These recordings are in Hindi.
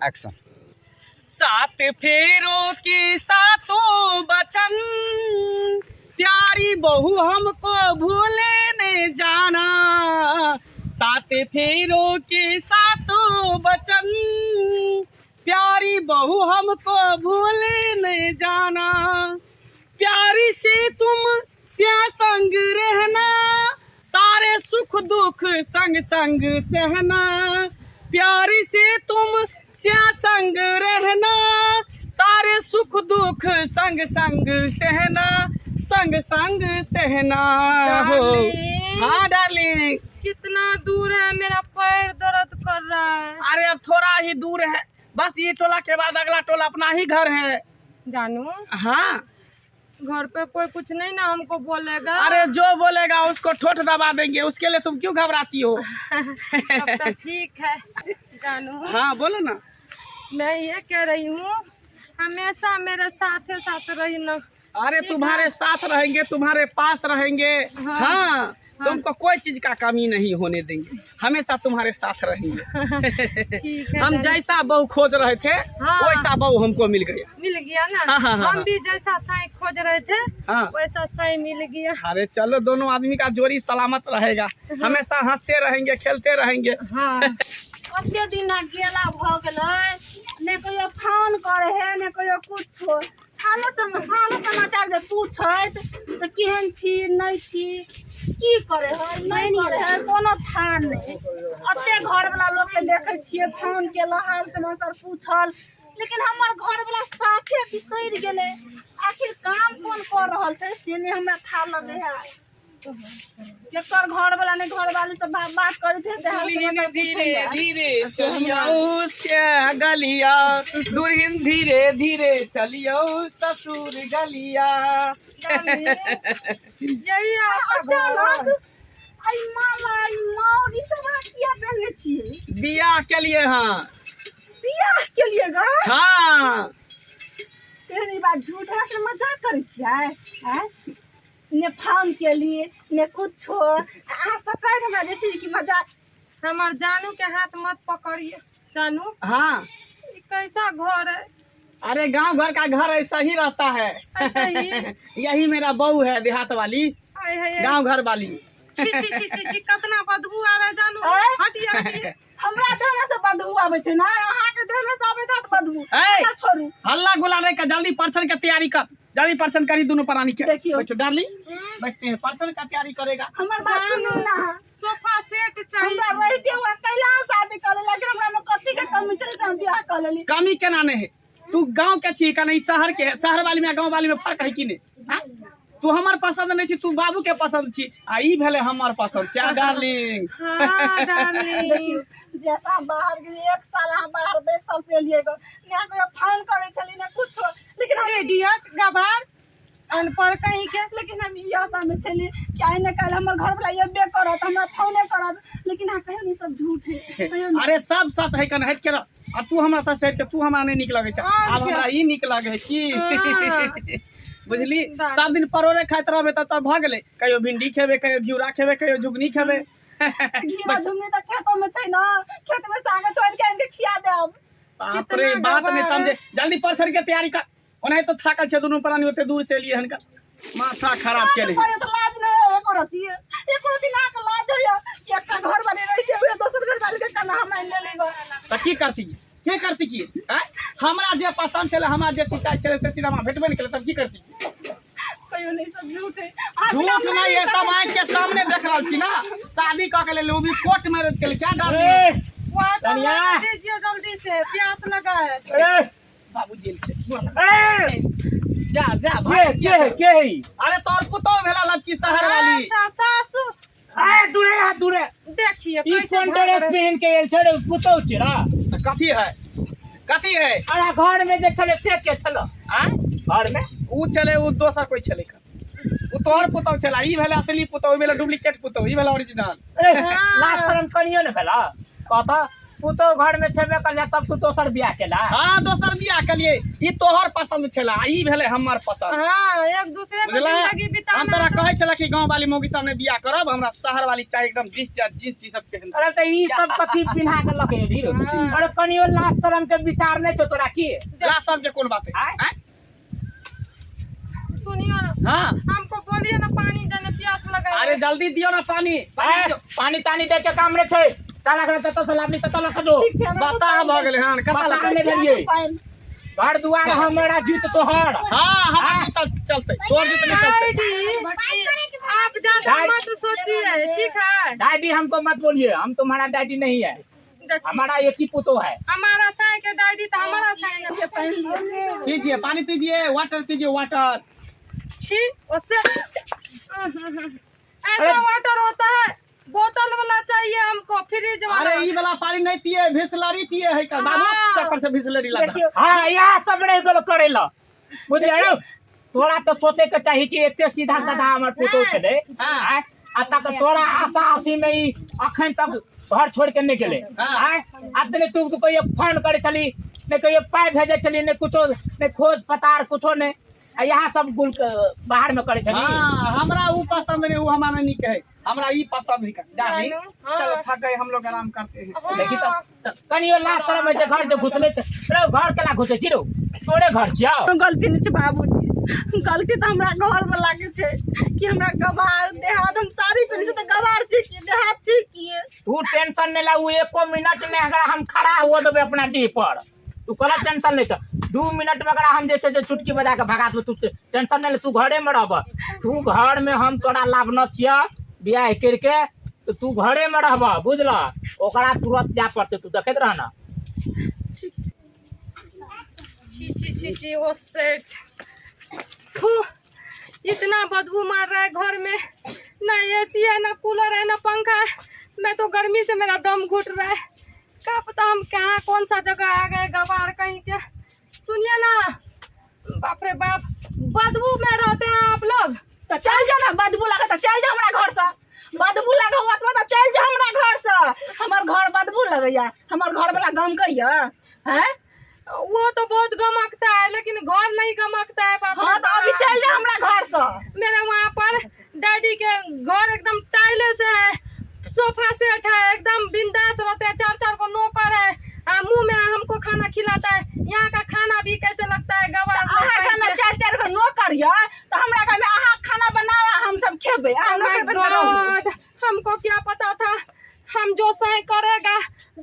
एक्शन। सात फेरों के सातों बचन, प्यारी बहू हमको भूले न जाना। सात फेरों के सातों बचन, प्यारी बहू हमको भूले न जाना। प्यारी से तुम स्या संग रहना, सारे सुख दुख संग संग सहना। प्यारी से तुम स्या संग रहना, सारे सुख दुख संग संग सहना, संग संग सहना हो। हाँ डार्लिंग, कितना दूर है? मेरा पैर दर्द कर रहा है। अरे अब थोड़ा ही दूर है, बस ये टोला के बाद अगला टोला अपना ही घर है। जानू, हाँ घर पे कोई कुछ नहीं ना हमको बोलेगा? अरे जो बोलेगा उसको ठोठ दबा देंगे, उसके लिए तुम क्यों घबराती हो? अब तो ठीक है जानू। हाँ बोलो ना। मैं ये कह रही हूँ, हमेशा मेरे साथ रहना। अरे तुम्हारे साथ रहेंगे, तुम्हारे पास रहेंगे। हाँ तुमको कोई चीज का कमी नहीं होने देंगे, हमेशा तुम्हारे साथ रहेंगे। ठीक है। हम जैसा बहू खोज रहे थे वैसा बहू हमको मिल गया। मिल गया ना? हाँ। हम भी जैसा साई खोज रहे थे वैसा साई मिल गया। अरे चलो, दोनों आदमी का जोड़ी सलामत रहेगा, हमेशा हंसते रहेंगे, खेलते रहेंगे। हाँ। कते दिन गेला भ गेलै, ने कहियो फोन करे है ने कहियो कुछो। हालो समाचार जे पूछत त केहन छी नहीं छी, की करे है नहीं करे है, कोनो थान नहीं। अते घर वाला लोग के देखे छिए फोन केला, हाल समाचार पूछल, लेकिन हमर घर वाला साथे बिसर गेले। आखिर काम कौन कर रहल छै से ने हमरा था लगे है। जेकर घर वाला ने घर वाली से बात करे थे। धीरे धीरे चलियो त्या गलिया, दुल्हन धीरे धीरे चलियो ससुर गलिया। यही अचानक आई माला मौरी सब किया पहनले छिए? बियाह के लिए। हाँ बियाह के लिए गा? हाँ तेरी बात झूठा से मजाक करे छिए हैं? ने फोन के लिए ने कुछ आ सरप्राइज हमरा दे छी कि मजाक। हमार जानू के हाथ मत पकड़िए जानू। हाँ ये कैसा घर है? अरे गांव घर का घर ऐसा ही रहता है। ऐसा ही? यही मेरा बहू है, देहात वाली, गांव घर वाली। छी छी छी छी छी, कितना बदबू आ रहा है जानू। हटिए हटिए। हमरा देह में से बदबू आवे छै ना, अहाँ के देह में से आवे त बदबू। ए, छोड़ू हल्ला गुला नहीं कर, जल्दी परछन की तैयारी कर, जल्दी परछन करी दोनों प्राणी के। देखियो। बैठो डार्लिंग, बैठते हैं, परछन का तैयारी करेगा। हमर बात सुनू ना। सोफा सेट चाहिए। हमरा रहते हुआ कैला शादी कर ले, लेकिन हमरा में कथि के कमी छै से हम बियाह कर लेली। कमी केना नहीं है? तू गांव के छी का नहीं शहर के? शहर वाली में गांव वाली में फर्क है कि नहीं? तू हमार पसंद नहीं छी, तू बाबू के पसंद छी, आ ई भेले हमार पसंद। क्या डार्लिंग? हाँ डार्लिंग। देखियो, जैसा बाहर गेली 1 साल, हम बाहर 1 साल पहले गो ना कोई फोन करे छली ना कुछ, लेकिन हम इडियट गवार अनपढ़ कहीं के। लेकिन हम ये आशा में छली कि आई न काल हमर घर वाला ये बे करत, हमरा फोने करत, लेकिन आ कहियो नहीं सब झूठ है। कहियो अरे सब सच है कन, हट के रह। आ तू हमरा त सेट के तू हमरा नहीं निक लगे छै, अब हमरा ई निक लगे है की? बुझली? सब दिन परोरे खाइत रहबे त भ गेले, कहियो भिंडी खेबे, कहियो घिउरा खेबे, कहियो झुगनी खेबे। घीरा झुमनी त खेतों में छै ना, खेत में साग तोड़ के इनके खिया देब। बाप रे, बात नहीं समझे। जल्दी परछन के तैयारी कर, ओने तो थाकल छै दोनों प्राणी, ओते दूर से लिए हनका माथा खराब के ले। तो लाज न एको रती है, एको रती ना के लाज होया कि एकटा घर वाले रह जे हुए दोसर घर वाले के कना हम ले लेगो त की करती की? हैं? हमरा जे पसंद छले, हमरा जे चीज चाहे छले से चीज हमरा भेटबे नहीं केले, तब की करती? कहियो नहीं सब झूठ है। झूठ नहीं, ये सब आँख के सामने देख रहल छी ना। शादी क के ले लो भी कोर्ट मैरिज के लिए। क्या डर है? वाटर दीजिए जल्दी से, प्यास लगा है। बाबू जेल के जा भाई। के अरे तोर पुतो भेला लड़की शहर वाली। सासू दूरे देखिए ई कैसे कोन ड्रेस पहन के एल छड़े पुतौ छिरा। त कथी है? अरे घर में जे छले से के छलो? आ घर में ऊ चले, ऊ दोसर कोई चले का, ऊ तोहर पुतो छला। ई भेला असली पुतो, ई भेला डुप्लीकेट पुतो, ई भेला ओरिजिनल। लास्ट शर्म कनियो न भेला। कहता पुतो घर में छेबे कर तब तू दोसर बियाह केला। हाँ दोसर बियाह कलिए ई तोहर पसंद छला ई भेले हमर पसंद हाँ एक दूसरे को बुझला जिंदगी हम बिताना तोरा कहै छला कि गांव वाली मौगी सामने बियाह करब हमरा शहर वाली चाहिए एकदम जींस टी शर्ट पहन अरे तो ई सब कथी पिन्हा के लके धीरे अरे कनियो लाज शरम के विचार नहीं छो तोरा की ला सब के कोन बात है हैं? सुनियो ना हाँ हमको बोलिए ना पानी देने प्यास लगा अरे जल्दी दियो ना पानी पानी तानी दे के काम रे छै ताला करे तो सलाबनी तो लख दो बता भ गेले हां कता पता लगा नहीं भेलिए घर दुआर हमारा जीत तोहर। हां हम जीत चलते तोर जीत नहीं चलते डैडी आप ज्यादा मत सोचिए ठीक है। डैडी हमको मत बोलिए हम तुम्हारा डैडी नहीं है हमारा एक ही पुतो है। हमारा साई के डैडी तो हमारा साई ना पीजिए पानी पीजिए वाटर छी उससे ऐसा वाटर होता है बोतल वाला चाहिए हमको फ्रिज वाला। अरे ई वाला पानी नहीं पिए बिसलरी पिए है का बाबू चक्कर से बिसलरी लगा हां यह सब रे गलो करेला बुझले रे तोरा तो सोचे के चाहिए कि एते सीधा साधा हमर पुतो छले हां आ तक तोरा आशा आसी में ही अखन तक घर छोड़ के नहीं गेले हां आदने तू कोई फोन करे चली ने कोई पाई भेजे चली ने कुछो ने खोज पतार कुछो ने यहाँ सब गुल बाहर में करे चली। हां हमरा ऊ पसंद नहीं ऊ हमारा नहीं कहे हमरा ई पसंद ही का डाली हाँ। चलो थक गए हम लोग आराम करते हैं देखी तो कनियो लाज शरम में घर जो घुसले रे घर केला घुसे छिरो तोरे घर जाओ गलती नहीं बाबूजी गलती तो हमरा घर में लागे छे कि हमरा गवार देहात हम साड़ी पहने छे तो गवार छे कि देहात छे कि तू टेंशन नहीं ला वो एको मिनट में अगर हम खड़ा हुआ देबे अपना डी पर तू कला टेंशन नहीं छ 2 मिनट में अगर हम जैसे जो चुटकी बजा के भगा दू तू टेंशन नहीं ले तू घरे में रहब तू घर में हम तोरा लाभ न छिया बियाह करके तो तू घरे में रहब बुझला ओकरा तुरंत जा पड़ते तू देखत रह ना। छी वो सेट इतना बदबू मार रहा है घर में ना एसी है ना कूलर है ना पंखा है मैं तो गर्मी से मेरा दम घुट रहा है क्या पता हम कहाँ कौन सा जगह आ गए गवार कहीं के। सुनिए ना बाप रे बाप बदबू में रहते हैं आप लोग तो चल जा ना बदबू लगा तो चल जा हमरा घर से बदबू लगा हुआ तो चल जा हमरा घर से हमर घर बदबू लगैया हमर घर वाला गम कहिया हैं वो तो बहुत गमकता है लेकिन घर नहीं गमकता है बाप रे हां तो अभी बाप। चल जा हमरा घर से मेरा वहाँ पर डैडी के घर एकदम टाइले से है सोफा सेट है एकदम बिंदास रहते हैं 4 को नौकर है मुंह में हमको खाना खिलाता है यहाँ का खाना भी कैसे लगता है गवार आहा घर में 4 को नौकर या तो हमरा घर में आहा खाना बनावा हम सब खेबे हमको क्या पता था हम जो सही करेगा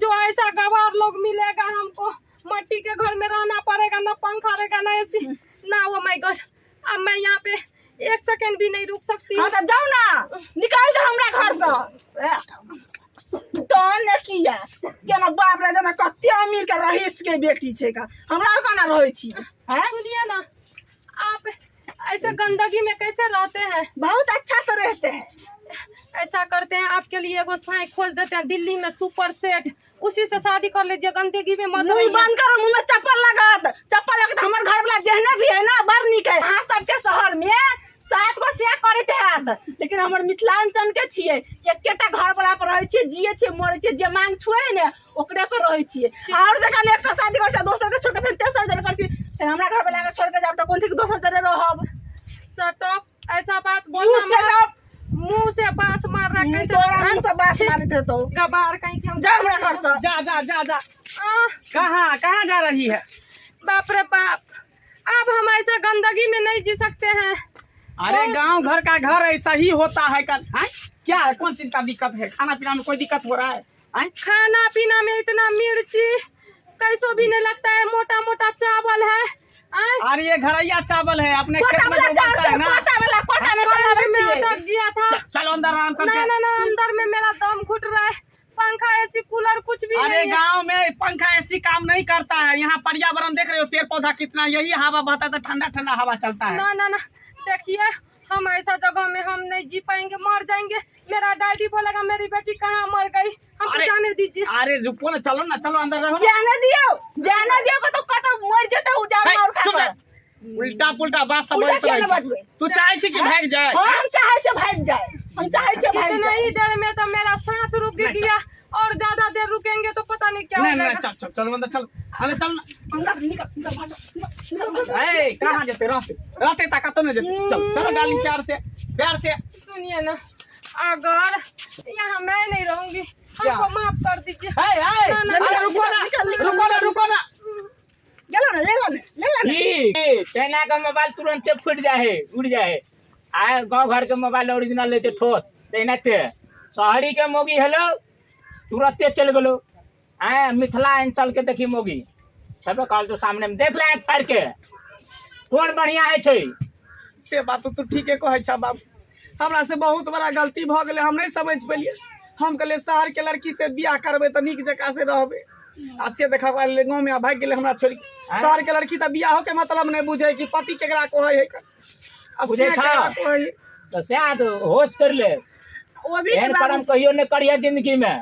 जो ऐसा गवार लोग मिलेगा हमको मट्टी के घर में रहना पड़ेगा ना पंखा रहेगा ना एसी ना वो माय गॉड अब मैं यहाँ पे 1 सेकंड भी नहीं रुक सकती। हां तो जाओ ना निकाल दो हमरा घर से तो ने किया केना बाप रे जना कत्ते अमीर के रहीस के बेटी छे का हमरा कना रहै छी हैं सुनिए ना आप ऐसे गंदगी में कैसे रहते हैं बहुत अच्छा से रहते हैं ऐसा करते हैं आपके लिए एगो साई खोज देते हैं दिल्ली में सुपर सेट उसी से शादी कर लीजिए गंदगी में मत मुंह रहिए। बंद करो मुंह में चप्पल लगत हमर घर वाला जहने भी है ना बड़ निक है हां सबके शहर में 7 को से करत है लेकिन हमर मिथिलांचल के छिए एकेटा घर वाला पर रहै छिए जिए छिए मरै छिए जे मांग छुए ने ओकरे पर रहै छिए और जगह ने एकटा शादी कर छै दोसर के छोटे फेर तेसर जन कर छी हमरा घर वाला के छोड़ के जाब त कोन ठीक दोसर जने रहब शट अप ऐसा बात बोलना मत मुंह से बास मार रहा कैसे तोरा मुंह से बास मारत है तो गवार कहीं के जा हमरा घर से जा आह, कहाँ जा रही है बाप रे बाप अब हम ऐसा गंदगी में नहीं जी सकते हैं। अरे गांव घर का घर ऐसा ही होता है कल क्या है कौन चीज का दिक्कत है खाना पीना में कोई दिक्कत हो रहा है खाना पीना में इतना मिर्ची कैसो भी नहीं लगता है मोटा मोटा चावल है अरे ये घरैया चावल है अपने खेत में जो बनता है ना कोटा में अटक गया था। चलो अंदर आराम करके ना अंदर में मेरा दम घुट रहा है पंखा एसी कूलर कुछ भी अरे नहीं है। गांव में पंखा ऐसी काम नहीं करता है यहाँ पर्यावरण देख रहे हो पेड़ पौधा कितना यही हवा बहता है तो ठंडा ठंडा हवा चलता है ना देखिए हम ऐसा जगह में हम नहीं जी पाएंगे मर जाएंगे मेरा डैडी बोलेगा मेरी बेटी कहाँ मर गई हमको जाने दीजिए। अरे रुको ना चलो अंदर रहो जाने दियो को तो कत मर जेते उ जान और खा उल्टा पुल्टा बात सब उल्टा बोलते क्या रहे ना छै। बजबै? तू चाहे छी कि भाग जाए हम चाहे छे भाग जाए हम चाहे छे भाग इतना जाए ही देर में तो मेरा सांस रुक गया और ज्यादा देर रुकेंगे तो पता नहीं क्या हो नहीं नहीं जाएगा। चल चल चल अंदर चल अरे चल ना अंदर निकल भाग निकल ए कहाँ जाते रास्ते रास्ते तक तो नहीं जाते चल चल डाली प्यार से सुनिए ना, अगर यहाँ मैं नहीं रहूंगी क्या? हमको माफ कर दीजिए। ए अरे रुको ना चलो ना ले लो ई चाइना का मोबाइल तुरंत फूट जाए उड़ जाए। आए गांव घर के मोबाइल ओरिजिनल लेते ठोस तेनाते शहरी के मोगी हेलो तुरंते चल गलो। आए मिथिला अंचल के देखी मोगी छबे काल तो सामने में देख ले फाड़ के कौन बढ़िया है छै। से बात तो ठीके कहै छ बाबू हमरा से बहुत बड़ा गलती भ गेलै हम नहीं समझ पेलिए। हम कहले शहर के लड़की से बियाह करबे त नीक जका से रहबे आ से देखा गाँव में भाग गेले हमरा छोड़ के। शहर के लड़की त बियाह के मतलब नहीं बुझे कि पति केकरा कहै है आ बुझे से था। केकरा कहै है। तो शायद होश कर ले वो भी एहन कर्म कहियो नहीं करिए जिंदगी में।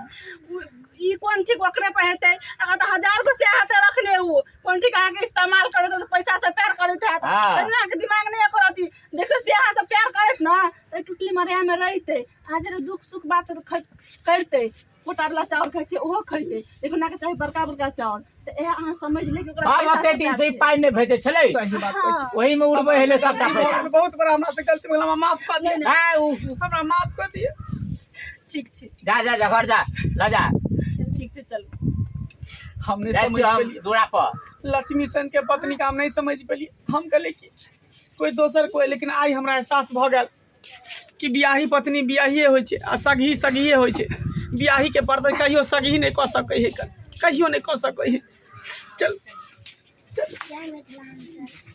ई कौन चीज ओकरे पे हेतै अगर तो 1000 को से हाथ रखले वो कौन चीज आगे इस्तेमाल करे तो पैसा से प्यार करत है हाँ। ना के दिमाग नहीं करती। देखो से हाथ से प्यार करत ना तो टुटली मरिया में रहते आज रे दुख सुख बात करते कोटारला चावल खाइ छै ओहो खैते देखो ना के चाहे बड़का बड़का चावल तो ए अहाँ समझ ले कि ओकरा बाप पैसा ओते दिन से पाई नहीं भेटे छले सही बात कहै छी। वही में उड़बे हेले सबटा पैसा। बहुत बड़ा हमरा से गलती भेल हमरा माफ कर दिए हां हमरा माफ कर दिए। ठीक छै जा घर जा ला जा ठीक छै चल हमने जाए समझ छी हम पेलिए दूरा पर। लक्ष्मी सेन के पत्नी का हम नहीं समझ पेलिए। हम कहले कि कोई दोसर कोई लेकिन आई हमरा एहसास भ गेल कि बियाही पत्नी बियाहिए होइ छै आ सगी सगिए होइ छै। बियाही के पर्दा कहियो सगी नहीं कह सकै है कहियो नहीं कह सकै है। चल चल